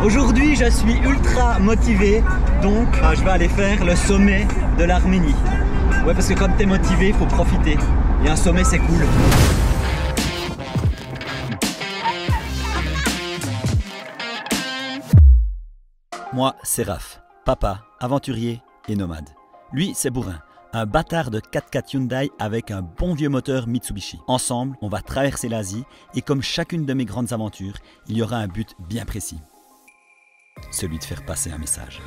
Aujourd'hui, je suis ultra motivé, donc je vais aller faire le sommet de l'Arménie. Ouais, parce que quand t'es motivé, il faut profiter. Et un sommet, c'est cool. Moi, c'est Raph, papa, aventurier et nomade. Lui, c'est Bourrin, un bâtard de 4x4 Hyundai avec un bon vieux moteur Mitsubishi. Ensemble, on va traverser l'Asie et comme chacune de mes grandes aventures, il y aura un but bien précis. Celui de faire passer un message.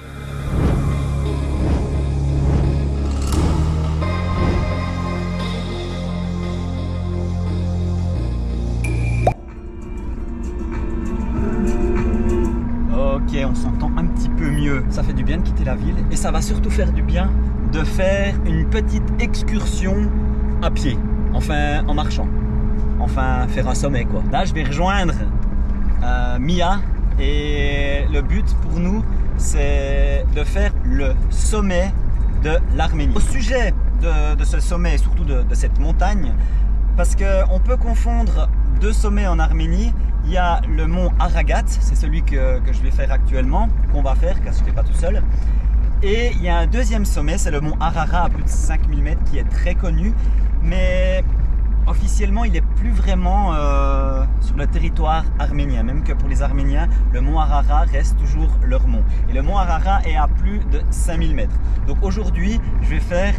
Ok, on s'entend un petit peu mieux. Ça fait du bien de quitter la ville et ça va surtout faire du bien de faire une petite excursion à pied, enfin en marchant, enfin faire un sommet quoi. Là, je vais rejoindre Mia et le but pour nous, c'est de faire le sommet de l'Arménie. Au sujet de ce sommet et surtout de cette montagne, parce qu'on peut confondre deux sommets en Arménie. Il y a le mont Aragat, c'est celui que je vais faire actuellement, qu'on va faire car je ne fais pas tout seul. Et il y a un deuxième sommet, c'est le mont Ararat à plus de 5000 mètres qui est très connu, mais officiellement il n'est plus vraiment sur le territoire arménien, même que pour les Arméniens, le mont Ararat reste toujours leur mont. Et le mont Ararat est à plus de 5000 mètres. Donc aujourd'hui, je vais faire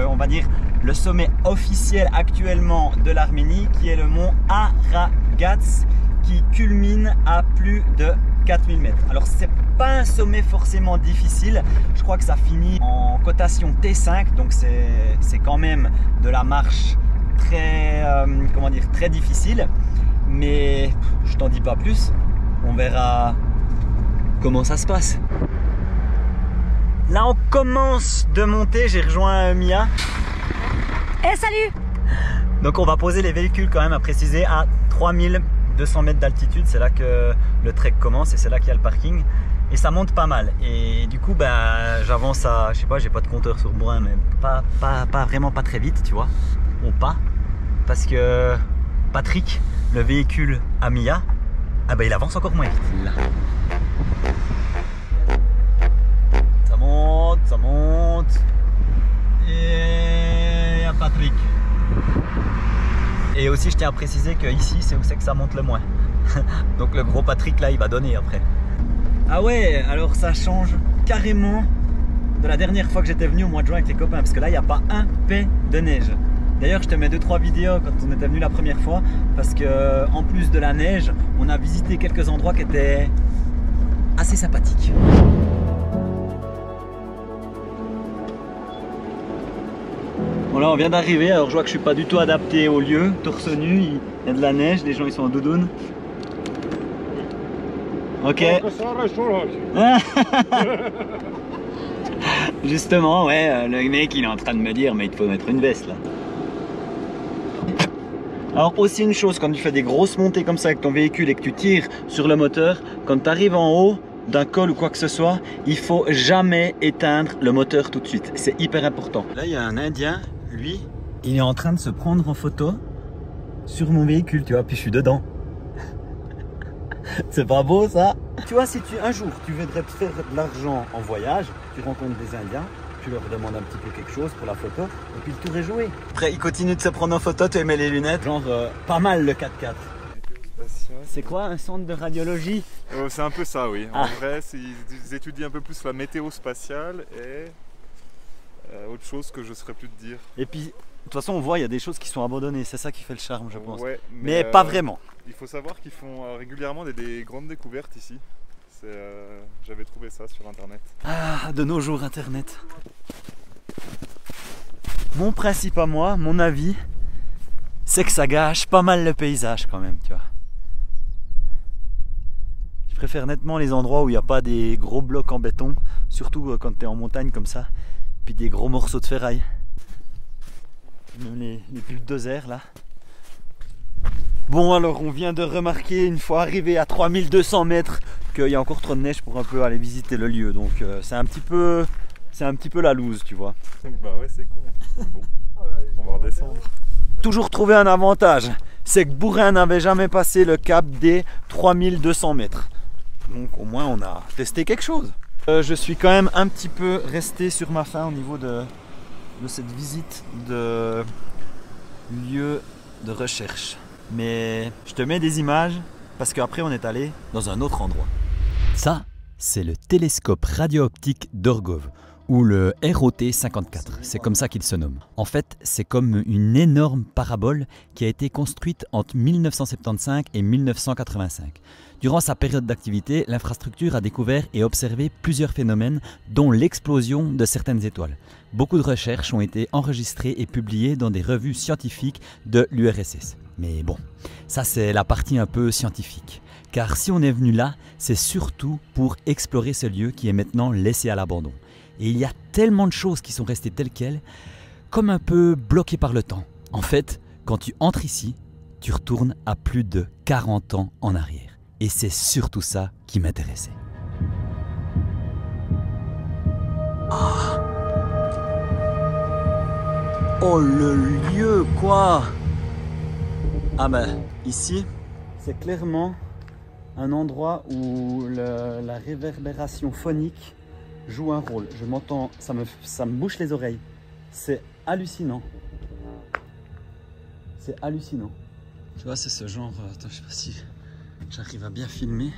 on va dire, le sommet officiel actuellement de l'Arménie, qui est le mont Aragats, qui culmine à plus de 4000 mètres. Alors c'est pas un sommet forcément difficile, je crois que ça finit en cotation T5, donc c'est quand même de la marche très, comment dire, très difficile, mais je t'en dis pas plus, on verra comment ça se passe. Là on commence de monter, j'ai rejoint Mia. Eh salut! Donc on va poser les véhicules quand même à préciser à 3200 mètres d'altitude, c'est là que le trek commence et c'est là qu'il y a le parking. Et ça monte pas mal. Et du coup, ben, j'avance à, je sais pas, j'ai pas de compteur sur Bourrin, mais vraiment pas très vite, tu vois. Ou pas. Parce que Patrick, le véhicule à Mia, ah ben il avance encore moins vite. Là. Ça monte, ça monte. Et il y a Patrick. Et aussi, je tiens à préciser que ici, c'est où c'est que ça monte le moins. Donc le gros Patrick, là, il va donner après. Ah ouais, alors ça change carrément de la dernière fois que j'étais venu au mois de juin avec les copains, parce que là, il n'y a pas un pet de neige. D'ailleurs, je te mets 2-3 vidéos quand on était venu la première fois, parce que en plus de la neige, on a visité quelques endroits qui étaient assez sympathiques. Bon là on vient d'arriver, alors je vois que je suis pas du tout adapté au lieu, torse nu, il y a de la neige, les gens ils sont en doudoune. Ok. Justement, ouais, le mec il est en train de me dire mais il te faut mettre une veste là. Alors aussi une chose, quand tu fais des grosses montées comme ça avec ton véhicule et que tu tires sur le moteur, quand tu arrives en haut d'un col ou quoi que ce soit, il faut jamais éteindre le moteur tout de suite, c'est hyper important. Là il y a un Indien, lui, il est en train de se prendre en photo sur mon véhicule, tu vois, puis je suis dedans. C'est pas beau ça? Tu vois, si un jour tu voudrais te faire de l'argent en voyage, tu rencontres des Indiens, tu leur demandes un petit peu quelque chose pour la photo, et puis le tour est joué. Après, il continue de se prendre en photo, tu mets les lunettes, genre pas mal le 4x4. C'est quoi un centre de radiologie? C'est un peu ça, oui. En vrai, ils étudient un peu plus la météo spatiale et autre chose que je ne saurais plus te dire. Et puis, de toute façon, on voit, il y a des choses qui sont abandonnées, c'est ça qui fait le charme, je pense. Ouais, mais pas vraiment. Il faut savoir qu'ils font régulièrement des grandes découvertes ici. J'avais trouvé ça sur internet. Ah, de nos jours internet. Mon principe à moi, mon avis, c'est que ça gâche pas mal le paysage quand même, tu vois. Je préfère nettement les endroits où il n'y a pas des gros blocs en béton, surtout quand tu es en montagne comme ça, puis des gros morceaux de ferraille. Même les bulldozers là. Bon alors on vient de remarquer une fois arrivé à 3200 mètres qu'il y a encore trop de neige pour un peu aller visiter le lieu, donc c'est un petit peu la loose, tu vois. Bah ouais, c'est con, hein. Bon, on va redescendre. Toujours trouver un avantage, c'est que Bourrin n'avait jamais passé le cap des 3200 mètres. Donc au moins on a testé quelque chose. Je suis quand même un petit peu resté sur ma faim au niveau de cette visite de lieu de recherche. Mais je te mets des images parce qu'après on est allé dans un autre endroit. Ça, c'est le télescope radio-optique d'Orgov, ou le ROT 54, c'est comme ça qu'il se nomme. En fait, c'est comme une énorme parabole qui a été construite entre 1975 et 1985. Durant sa période d'activité, l'infrastructure a découvert et observé plusieurs phénomènes, dont l'explosion de certaines étoiles. Beaucoup de recherches ont été enregistrées et publiées dans des revues scientifiques de l'URSS. Mais bon, ça c'est la partie un peu scientifique. Car si on est venu là, c'est surtout pour explorer ce lieu qui est maintenant laissé à l'abandon. Et il y a tellement de choses qui sont restées telles quelles, comme un peu bloquées par le temps. En fait, quand tu entres ici, tu retournes à plus de 40 ans en arrière. Et c'est surtout ça qui m'intéressait. Ah. Oh le lieu quoi! Ah ben ici, c'est clairement un endroit où la réverbération phonique joue un rôle. Je m'entends, ça me bouche les oreilles. C'est hallucinant. C'est hallucinant. Tu vois, c'est ce genre... Attends, je sais pas si j'arrive à bien filmer.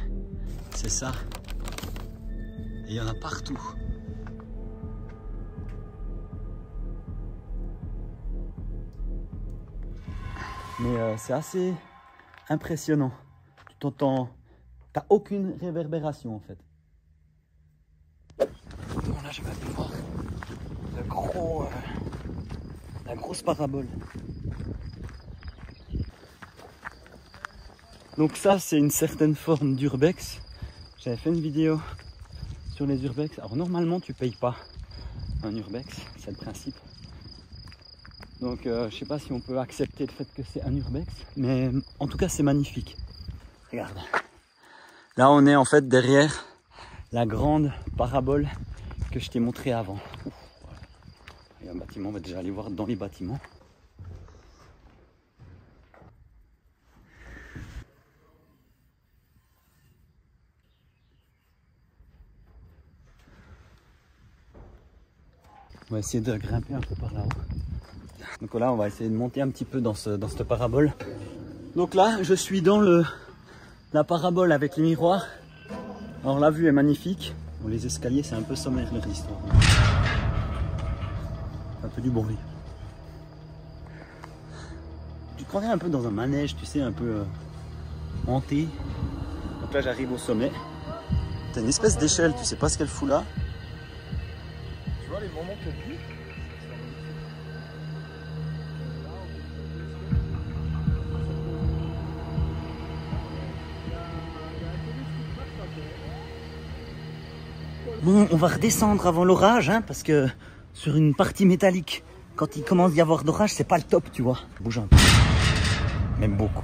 C'est ça. Et il y en a partout. Mais c'est assez impressionnant. Tu t'entends... T'as aucune réverbération en fait. Bon, là je vais voir la grosse parabole. Donc ça c'est une certaine forme d'urbex. J'avais fait une vidéo sur les urbex. Alors normalement tu payes pas un urbex, c'est le principe. Donc je sais pas si on peut accepter le fait que c'est un urbex, mais en tout cas c'est magnifique. Regarde. Là on est en fait derrière la grande parabole que je t'ai montré avant. Ouf, voilà. Il y a un bâtiment, on va déjà aller voir dans les bâtiments. On va essayer de grimper un peu par là-haut. Donc là, on va essayer de monter un petit peu dans cette parabole. Donc là, je suis dans la parabole avec les miroirs. Alors la vue est magnifique. Bon, les escaliers, c'est un peu sommaire leur histoire. Un peu du bruit. Tu te croirais un peu dans un manège, tu sais, un peu hanté. Donc là, j'arrive au sommet. T'as une espèce d'échelle, tu sais pas ce qu'elle fout là. Tu vois les moments que tu vis ? Bon, on va redescendre avant l'orage, hein, parce que sur une partie métallique, quand il commence à y avoir d'orage, c'est pas le top, tu vois. Bouge un peu. Même beaucoup.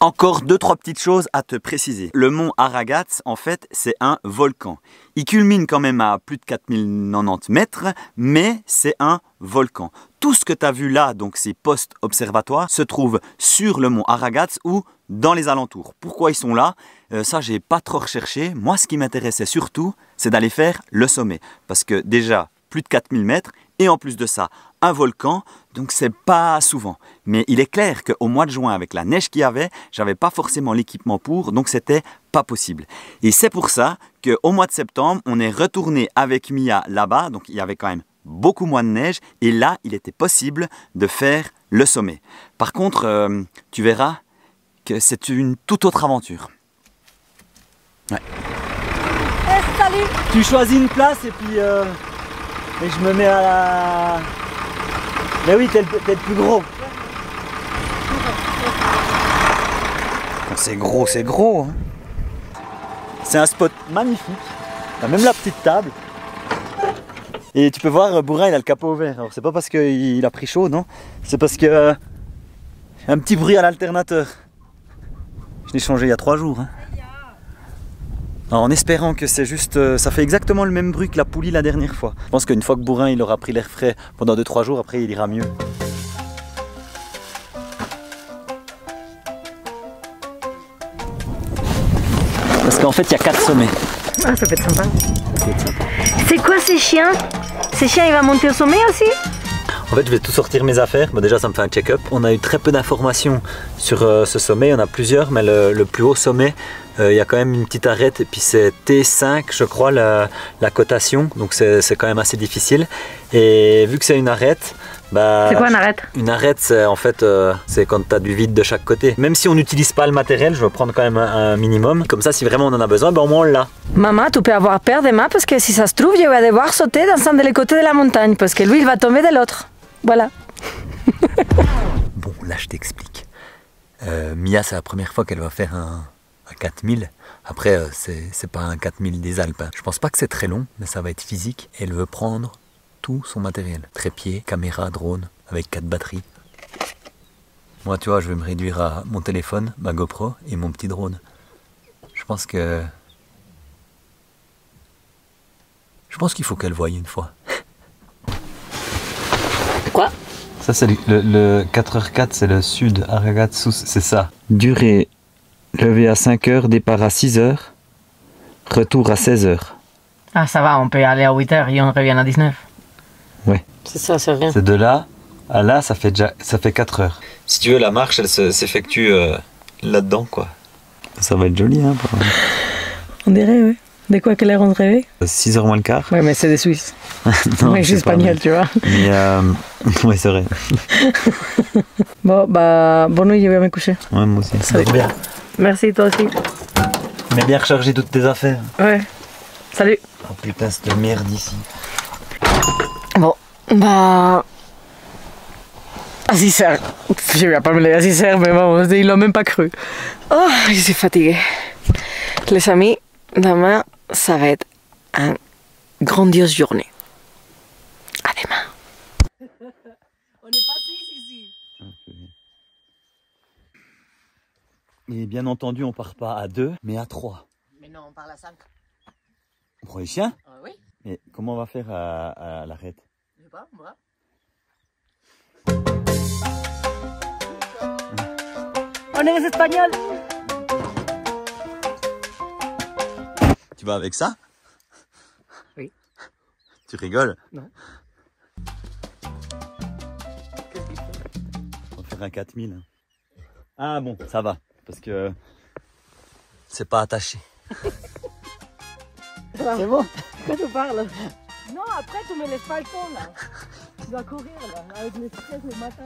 Encore 2-3 petites choses à te préciser. Le mont Aragats, en fait, c'est un volcan. Il culmine quand même à plus de 4090 mètres, mais c'est un volcan. Tout ce que tu as vu là, donc ces postes observatoires, se trouve sur le mont Aragats ou dans les alentours. Pourquoi ils sont là? Ça, j'ai pas trop recherché. Moi, ce qui m'intéressait surtout, c'est d'aller faire le sommet. Parce que déjà, plus de 4000 mètres, et en plus de ça, un volcan, donc c'est pas souvent. Mais il est clair qu'au mois de juin, avec la neige qu'il y avait, j'avais pas forcément l'équipement pour, donc c'était pas possible. Et c'est pour ça qu'au mois de septembre, on est retourné avec Mia là-bas, donc il y avait quand même beaucoup moins de neige, et là, il était possible de faire le sommet. Par contre, tu verras que c'est une toute autre aventure. Ouais. Eh, salut! Tu choisis une place et puis et je me mets à la... Mais oui, t'es le plus gros. C'est gros, c'est gros. Hein. C'est un spot magnifique. T'as même la petite table. Et tu peux voir, Bourrin, il a le capot ouvert. Alors c'est pas parce qu'il a pris chaud, non. C'est parce que y a un petit bruit à l'alternateur. Je l'ai changé il y a 3 jours. Hein. Alors, en espérant que c'est juste... ça fait exactement le même bruit que la poulie la dernière fois. Je pense qu'une fois que Bourrin il aura pris l'air frais pendant 2-3 jours, après il ira mieux. qu'en fait il y a 4 sommets. Ah, ça peut être sympa. C'est quoi ces chiens? Ces chiens, il va monter au sommet aussi? En fait, je vais tout sortir mes affaires. Bon, déjà, ça me fait un check-up. On a eu très peu d'informations sur ce sommet. Il y en a plusieurs, mais le plus haut sommet, il y a quand même une petite arête. Et puis c'est T5, je crois, la cotation. Donc c'est quand même assez difficile. Et vu que c'est une arête, bah, c'est quoi une arête? Une arête, c'est en fait, c'est quand tu as du vide de chaque côté. Même si on n'utilise pas le matériel, je vais prendre quand même un minimum. Comme ça, si vraiment on en a besoin, ben, au moins on l'a. Maman, tu peux avoir peur demain parce que si ça se trouve, je vais devoir sauter dans un des côtés de la montagne parce que lui, il va tomber de l'autre. Voilà. Bon, là, je t'explique. Mia, c'est la première fois qu'elle va faire un 4000. Après, c'est pas un 4000 des Alpes. Hein. Je pense pas que c'est très long, mais ça va être physique. Elle veut prendre tout son matériel. Trépied, caméra, drone, avec 4 batteries. Moi, tu vois, je vais me réduire à mon téléphone, ma GoPro et mon petit drone. Je pense qu'il faut qu'elle voie une fois. Quoi? Ça, c'est le 4h4, c'est le sud, Aragat Sous, c'est ça. Durée, lever à 5h, départ à 6h, retour à 16h. Ah, ça va, on peut aller à 8h et on revient à 19. Ouais. C'est ça, c'est rien. C'est de là à là, ça fait 4 heures. Si tu veux, la marche, elle s'effectue là-dedans, quoi. Ça va être joli, hein. On dirait, oui. De quoi, quelle heure on se réveille? 6h moins le quart. Ouais, mais c'est des Suisses. Non, moi, je suis espagnol, tu vois. Mais, ouais, c'est vrai. Bon, bah, bonne nuit, je vais me coucher. Ouais, moi aussi. Salut. Bien. Merci, toi aussi. Mais bien recharger toutes tes affaires. Ouais. Salut. Oh putain, cette merde ici. Bon, bah... À 6h. Je vais pas me lever à 6h, mais bon, il l'a même pas cru. Oh, je suis fatiguée. Les amis, demain, ça va être une grandiose journée. À demain. On n'est pas 6 ici. Et bien entendu, on part pas à 2, mais à 3. Mais non, on parle à 5. On prend les chiens? Oui. Mais comment on va faire à l'arête? Je sais pas, moi. On est les Espagnols. Tu vas avec ça? Oui. Tu rigoles? Non. On va faire un 4000. Ah bon, ça va, parce que c'est pas attaché. C'est bon? Pourquoi tu parles? Non, après tu me laisses pas le temps là. Tu dois courir là, avec le stress le matin.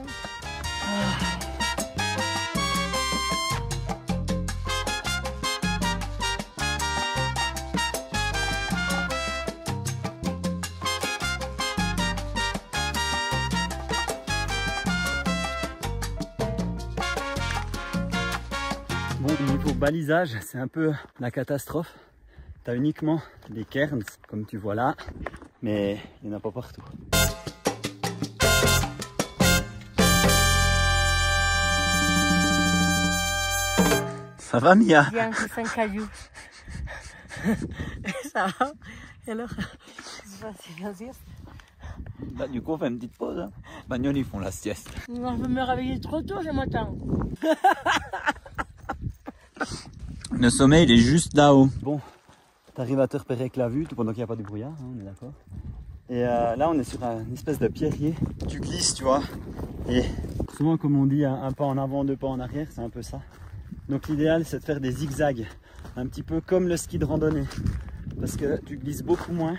Bon, niveau balisage, c'est un peu la catastrophe. T'as uniquement des cairns, comme tu vois là, mais il n'y en a pas partout. Ça va, Mia? Bien, c'est 5 cailloux. Ça va? Et alors, c'est bien sûr. Bah, du coup, on fait une petite pause. Hein. Bagnoles, ils font la sieste. Non, je vais me réveiller trop tôt ce matin. Le sommet, il est juste là-haut. Bon, t'arrives à te repérer avec la vue, tout pendant qu'il n'y a pas de brouillard, hein, on est d'accord. Et là, on est sur une espèce de pierrier. Tu glisses, tu vois. Et souvent, comme on dit, un pas en avant, 2 pas en arrière, c'est un peu ça. Donc l'idéal, c'est de faire des zigzags. Un petit peu comme le ski de randonnée. Parce que tu glisses beaucoup moins.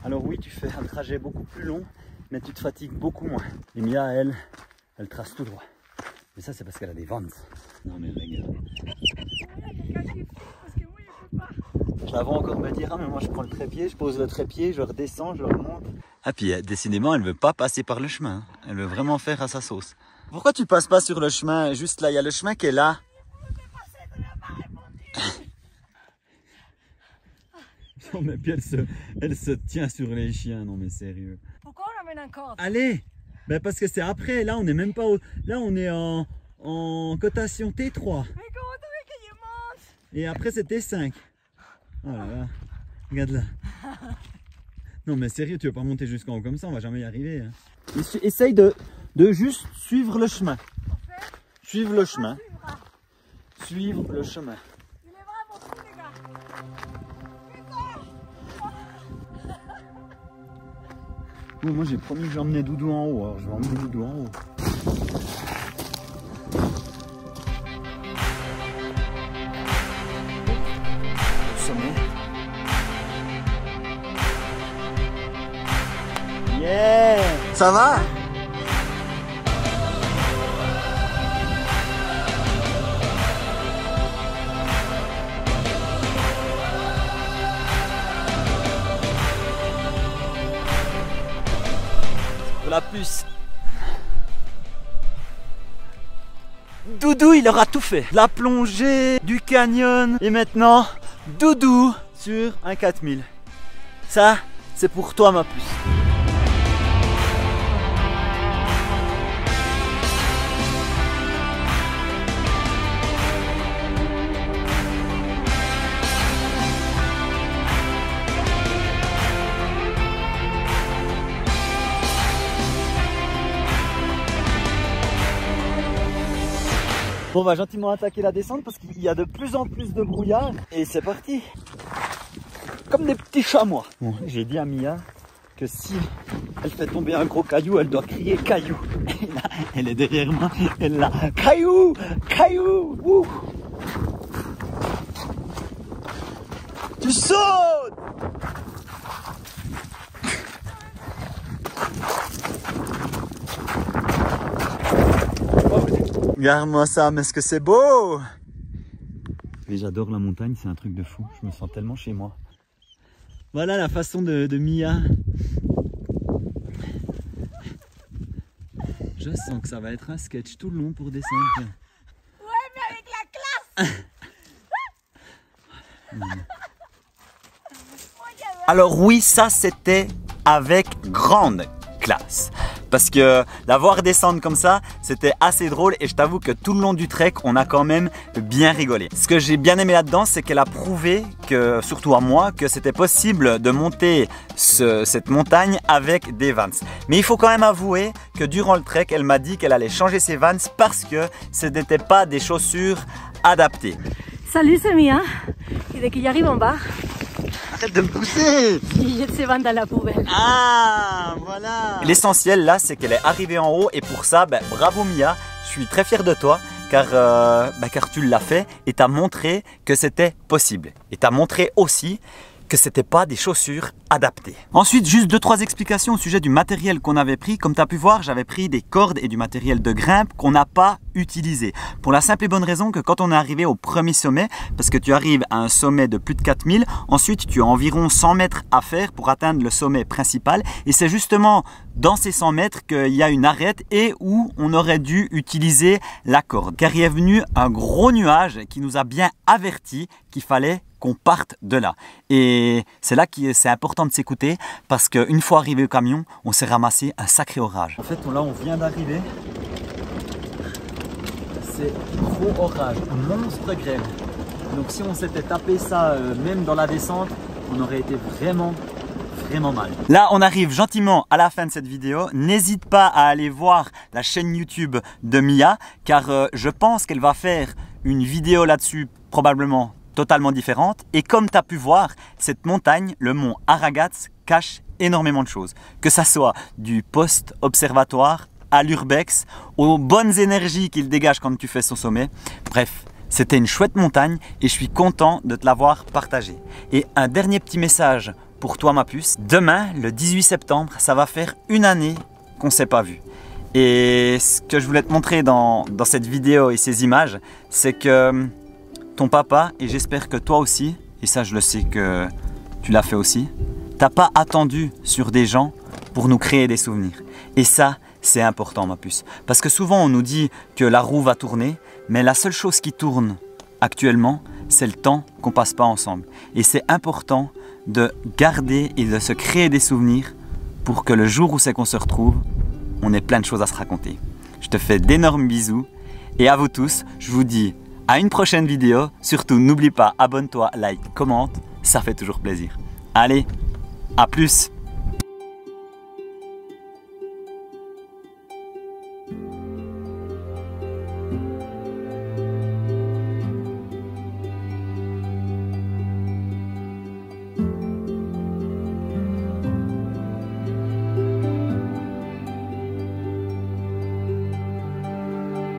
Alors oui, tu fais un trajet beaucoup plus long, mais tu te fatigues beaucoup moins. Et Mia, elle trace tout droit. Mais ça, c'est parce qu'elle a des Vans. Non mais regarde. Je la vois encore me dire, ah mais moi je prends le trépied, je pose le trépied, je redescends, je remonte. Ah puis décidément, elle veut pas passer par le chemin. Elle veut vraiment faire à sa sauce. Pourquoi tu passes pas sur le chemin? Juste là, il y a le chemin qui est là. Non mais puis elle se tient sur les chiens, non mais sérieux. Pourquoi on amène encore? Allez, ben parce que c'est après, là on est même pas là on est en cotation T3. Mais comment t'as vu qu'il monte? Et après c'est T5. Oh là là, regarde là. Non mais sérieux, tu veux pas monter jusqu'en haut comme ça, on va jamais y arriver. Hein. Essaye de juste suivre le chemin. Suivre le chemin. Suivre le chemin. Il est vraiment fou les gars. Bon, moi j'ai promis que j'emmenais Doudou en haut, alors je vais emmener Doudou en haut. Au sommet. Yeah! Ça va? La puce. Doudou, il aura tout fait. La plongée, du canyon et maintenant Doudou sur un 4000. Ça, c'est pour toi ma puce. Bon, on va gentiment attaquer la descente parce qu'il y a de plus en plus de brouillard. Et c'est parti. Comme des petits chamois. Bon, j'ai dit à Mia que si elle fait tomber un gros caillou, elle doit crier caillou. Et là, elle est derrière moi. Elle l'a. Caillou! Caillou! Ouh. Tu sautes! Regarde-moi ça, mais est-ce que c'est beau? Et j'adore la montagne, c'est un truc de fou. Je me sens tellement chez moi. Voilà la façon de Mia. Je sens que ça va être un sketch tout le long pour descendre. Ouais, mais avec la classe. Alors oui, ça c'était avec grande classe. Parce que la voir descendre comme ça, c'était assez drôle et je t'avoue que tout le long du trek, on a quand même bien rigolé. Ce que j'ai bien aimé là-dedans, c'est qu'elle a prouvé, que, surtout à moi, que c'était possible de monter cette montagne avec des Vans. Mais il faut quand même avouer que durant le trek, elle m'a dit qu'elle allait changer ses Vans parce que ce n'étaient pas des chaussures adaptées. Salut, c'est Mia. Et dès qu'il arrive en bas, Arrête de me pousser! il jette ses vannes dans la poubelle. Ah, voilà! L'essentiel là, c'est qu'elle est arrivée en haut et pour ça, ben, bravo Mia, je suis très fier de toi car tu l'as fait et t'as montré que c'était possible. Et t'as montré aussi que c'était pas des chaussures adaptées. Ensuite, juste 2-3 explications au sujet du matériel qu'on avait pris. Comme tu as pu voir, j'avais pris des cordes et du matériel de grimpe qu'on n'a pas utilisé. Pour la simple et bonne raison que quand on est arrivé au premier sommet, parce que tu arrives à un sommet de plus de 4000, ensuite tu as environ 100 mètres à faire pour atteindre le sommet principal. Et c'est justement dans ces 100 mètres qu'il y a une arête et où on aurait dû utiliser la corde. Car il est venu un gros nuage qui nous a bien averti qu'il fallait qu'on parte de là. Et c'est là que c'est important de s'écouter parce qu'une fois arrivé au camion, on s'est ramassé un sacré orage. En fait, là, on vient d'arriver. C'est gros orage, monstre grêle. Donc si on s'était tapé ça même dans la descente, on aurait été vraiment mal. Là, on arrive gentiment à la fin de cette vidéo. N'hésite pas à aller voir la chaîne YouTube de Mia car je pense qu'elle va faire une vidéo là-dessus probablement totalement différente. Et comme tu as pu voir, cette montagne, le mont Harrogate, cache énormément de choses. Que ça soit du post-observatoire à l'urbex, aux bonnes énergies qu'il dégage quand tu fais son sommet. Bref, c'était une chouette montagne et je suis content de te l'avoir partagée. Et un dernier petit message pour toi ma puce. Demain, le 18 septembre, ça va faire une année qu'on ne s'est pas vu. Et ce que je voulais te montrer dans cette vidéo et ces images, c'est que ton papa, et j'espère que toi aussi, et ça je le sais que tu l'as fait aussi, t'as pas attendu sur des gens pour nous créer des souvenirs. Et ça, c'est important ma puce. Parce que souvent on nous dit que la roue va tourner, mais la seule chose qui tourne actuellement, c'est le temps qu'on passe pas ensemble. Et c'est important de garder et de se créer des souvenirs pour que le jour où c'est qu'on se retrouve, on ait plein de choses à se raconter. Je te fais d'énormes bisous et à vous tous, je vous dis à une prochaine vidéo. Surtout, n'oublie pas, abonne-toi, like, commente, ça fait toujours plaisir. Allez, à plus!